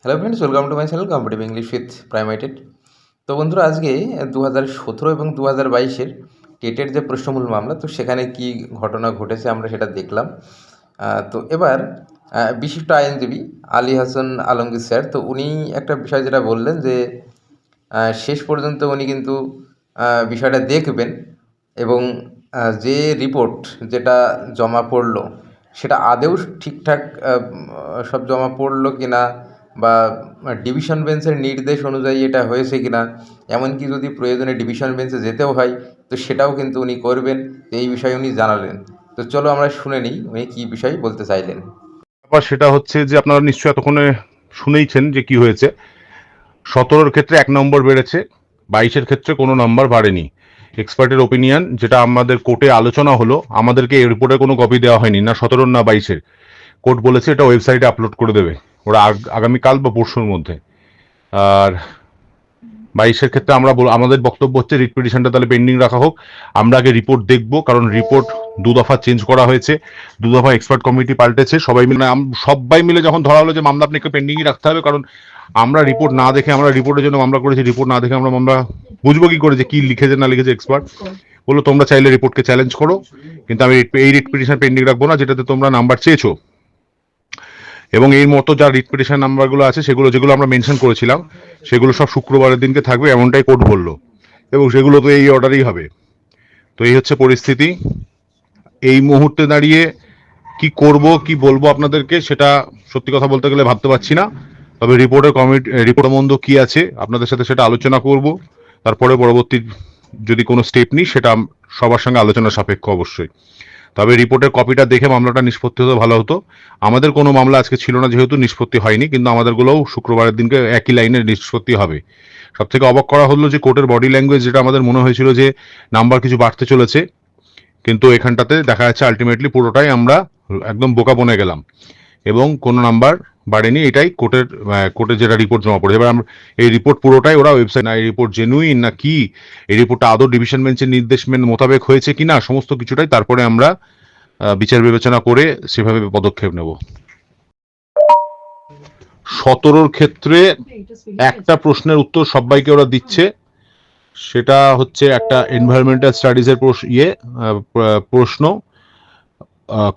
Hello friends, welcome to my channel competitive English with প্রাইমাইটেড। তো বন্ধুরা, আজকে 2017 এবং 2022-এর টেটের যে প্রশ্নমূল মামলা, তো সেখানে কি ঘটনা ঘটেছে আমরা সেটা দেখলাম। তো এবার বিশিষ্ট আইনজীবী আলী হাসান আলমগীর স্যার, তো উনি একটা বিষয় যেটা বললেন যে শেষ পর্যন্ত উনি কিন্তু বিষয়টা দেখবেন এবং যে রিপোর্ট যেটা জমা পড়লো সেটা আদৌ ঠিকঠাক সব জমা পড়লো কিনা, বা ডিভিশন বেঞ্চের নির্দেশ অনুযায়ী এটা হয়েছে কিনা, এমনকি যদি প্রয়োজনে ডিভিশন বেঞ্চে যেতেও হয় তো সেটাও কিন্তু উনি করবেন। এই বিষয়ে উনি জানালেন। তো চলো আমরা শুনে নিই উনি কী বিষয় বলতে চাইলেন। ব্যাপার সেটা হচ্ছে যে আপনারা নিশ্চয়ই এতক্ষণে শুনেইছেন যে কি হয়েছে। 17-র ক্ষেত্রে 1 নম্বর বেড়েছে, 22-এর ক্ষেত্রে কোনো নাম্বার বাড়েনি। এক্সপার্টের ওপিনিয়ন যেটা আমাদের কোর্টে আলোচনা হলো, আমাদেরকে এই রিপোর্টের কোনো কপি দেওয়া হয়নি, না 17 না 22-এর। কোর্ট বলেছে এটা ওয়েবসাইটে আপলোড করে দেবে ওরা আগামীকাল বা পরশুর মধ্যে। আর 22-এর ক্ষেত্রে আমাদের বক্তব্য হচ্ছে রিট পিটিশনটা তাহলে পেন্ডিং রাখা হোক, আমরা আগে রিপোর্ট দেখবো, কারণ রিপোর্ট 2 দফা চেঞ্জ করা হয়েছে, 2 দফা এক্সপার্ট কমিটি পাল্টেছে। সবাই মিলে যখন ধরা হলো যে মামলা আপনাকে পেন্ডিংই রাখতে হবে, কারণ আমরা রিপোর্ট না দেখে, আমরা রিপোর্টের জন্য মামলা করেছি, রিপোর্ট না দেখে আমরা মামলা বুঝবো কি করে যে কি লিখেছে না লিখেছে এক্সপার্ট। বললো তোমরা চাইলে রিপোর্টকে চ্যালেঞ্জ করো, কিন্তু আমি এই রিট পিটিশন পেন্ডিং রাখবো না যেটাতে তোমরা নাম্বার চেয়েছো। এবং এর মতো যা রিট পিটিশন নাম্বারগুলো আছে সেগুলো যেগুলো আমরা মেনশন করেছিলাম সেগুলো সব শুক্রবারের দিনকে থাকবে, এমনটাই কোর্ট বললো, এবং সেগুলো তো এই অর্ডারেই হবে। তো এই হচ্ছে পরিস্থিতি। এই মুহূর্তে দাঁড়িয়ে কি করব কি বলবো আপনাদেরকে সেটা সত্যি কথা বলতে গেলে ভাবতে পারছি না। তবে রিপোর্ট মন্দ কি আছে আপনাদের সাথে সেটা আলোচনা করব, তারপরে পরবর্তী যদি কোনো স্টেপ নিই সেটা সবার সঙ্গে আলোচনা সাপেক্ষ অবশ্যই। তবে রিপোর্টের কপিটা দেখে মামলাটা নিষ্পত্তি হতে ভালো হতো। আমাদের কোনো মামলা আজকে ছিল না যেহেতু নিষ্পত্তি হয়নি, কিন্তু আমাদেরগুলোও শুক্রবারের দিনকে একই লাইনে নিষ্পত্তি হবে। সব থেকে অবাক করা হলো যে কোর্টের বডি ল্যাঙ্গুয়েজ, যেটা আমাদের মনে হয়েছিল যে নাম্বার কিছু বাড়তে চলেছে, কিন্তু এখানটাতে দেখা যাচ্ছে আলটিমেটলি পুরোটাই আমরা একদম বোকা বনে গেলাম এবং কোনো নাম্বার বাড়েনি। এটাই কোর্টে যেটা রিপোর্ট জমা পড়ে। এবার আমরা এই রিপোর্ট পুরোটাই ওরা ওয়েবসাইট, না এই রিপোর্ট জেনুইন না কি, এই রিপোর্টটা আদৌ ডিভিশন বেঞ্চের নির্দেশ মোতাবেক হয়েছে কিনা, সমস্ত কিছুটাই তারপরে আমরা বিচার বিবেচনা করে সেভাবে পদক্ষেপ নেব। 17-র ক্ষেত্রে একটা প্রশ্নের উত্তর সবাইকে ওরা দিচ্ছে, সেটা হচ্ছে একটা এনভায়রনমেন্টাল স্টাডিজের প্রশ্ন,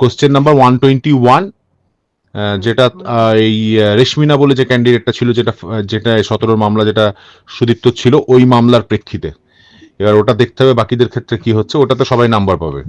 কোশ্চেন নাম্বার 121, যেটা এই রেশমিনা বলে যে ক্যান্ডিডেটটা ছিল, যেটা 17-র মামলা যেটা সুদীপ্ত ছিল, ওই মামলার প্রেক্ষিতে। এবার ওটা দেখতে হবে বাকিদের ক্ষেত্রে কি হচ্ছে, ওটাতে সবাই নাম্বার পাবে।